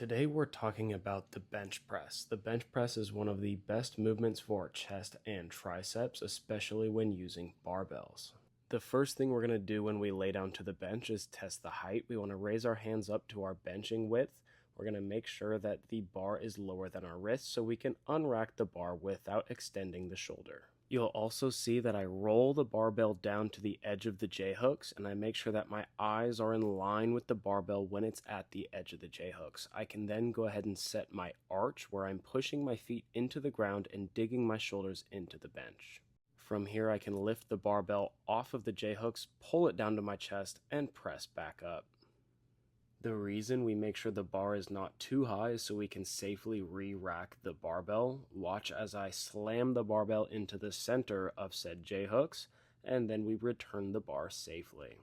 Today we're talking about the bench press. The bench press is one of the best movements for chest and triceps, especially when using barbells. The first thing we're going to do when we lay down to the bench is test the height. We want to raise our hands up to our benching width. We're going to make sure that the bar is lower than our wrist so we can unrack the bar without extending the shoulder. You'll also see that I roll the barbell down to the edge of the J-hooks, and I make sure that my eyes are in line with the barbell when it's at the edge of the J-hooks. I can then go ahead and set my arch where I'm pushing my feet into the ground and digging my shoulders into the bench. From here I can lift the barbell off of the J-hooks, pull it down to my chest, and press back up. The reason we make sure the bar is not too high is so we can safely re-rack the barbell. Watch as I slam the barbell into the center of said J-hooks, and then we return the bar safely.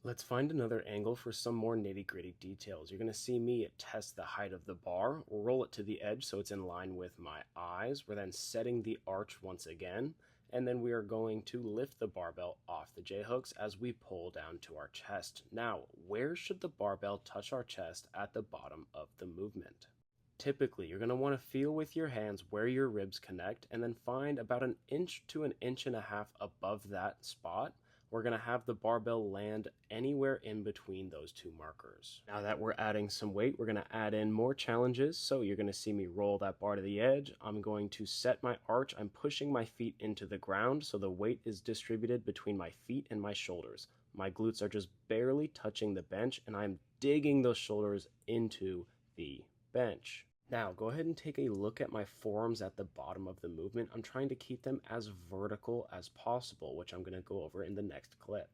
Let's find another angle for some more nitty-gritty details. You're going to see me test the height of the bar, roll it to the edge so it's in line with my eyes. We're then setting the arch once again, and then we are going to lift the barbell off the J-hooks as we pull down to our chest. Now, where should the barbell touch our chest at the bottom of the movement? Typically, you're going to want to feel with your hands where your ribs connect and then find about 1 inch to 1.5 inches above that spot. We're going to have the barbell land anywhere in between those two markers. Now that we're adding some weight, we're going to add in more challenges. So you're going to see me roll that bar to the edge. I'm going to set my arch. I'm pushing my feet into the ground so the weight is distributed between my feet and my shoulders. My glutes are just barely touching the bench and I'm digging those shoulders into the bench. Now, go ahead and take a look at my forearms at the bottom of the movement. I'm trying to keep them as vertical as possible, which I'm going to go over in the next clip.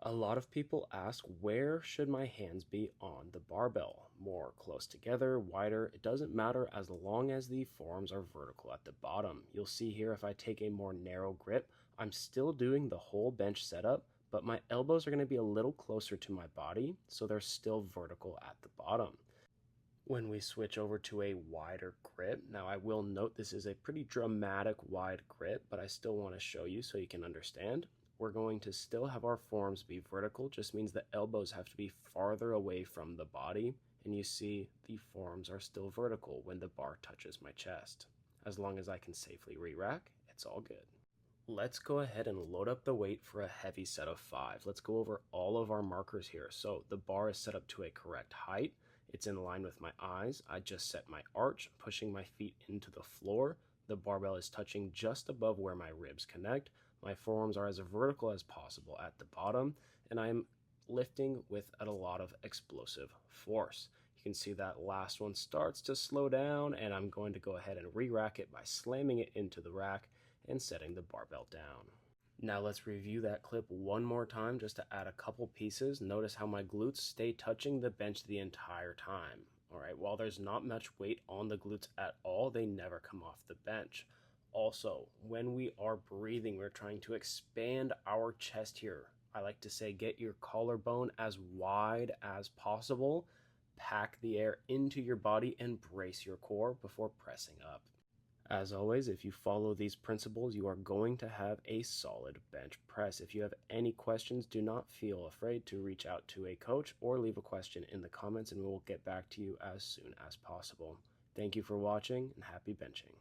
A lot of people ask, where should my hands be on the barbell? More close together, wider, it doesn't matter as long as the forearms are vertical at the bottom. You'll see here if I take a more narrow grip, I'm still doing the whole bench setup, but my elbows are going to be a little closer to my body, so they're still vertical at the bottom. When we switch over to a wider grip, now I will note this is a pretty dramatic wide grip, but I still want to show you so you can understand. We're going to still have our forearms be vertical, just means the elbows have to be farther away from the body, and you see the forearms are still vertical when the bar touches my chest. As long as I can safely re-rack, it's all good. Let's go ahead and load up the weight for a heavy set of 5. Let's go over all of our markers here. So the bar is set up to a correct height. It's in line with my eyes. I just set my arch, pushing my feet into the floor. The barbell is touching just above where my ribs connect. My forearms are as vertical as possible at the bottom, and I'm lifting with a lot of explosive force. You can see that last one starts to slow down, and I'm going to go ahead and re-rack it by slamming it into the rack and setting the barbell down. Now let's review that clip one more time just to add a couple pieces. Notice how my glutes stay touching the bench the entire time. Alright, while there's not much weight on the glutes at all, they never come off the bench. Also, when we are breathing, we're trying to expand our chest here. I like to say get your collarbone as wide as possible, pack the air into your body, and brace your core before pressing up. As always, if you follow these principles, you are going to have a solid bench press. If you have any questions, do not feel afraid to reach out to a coach or leave a question in the comments and we will get back to you as soon as possible. Thank you for watching and happy benching.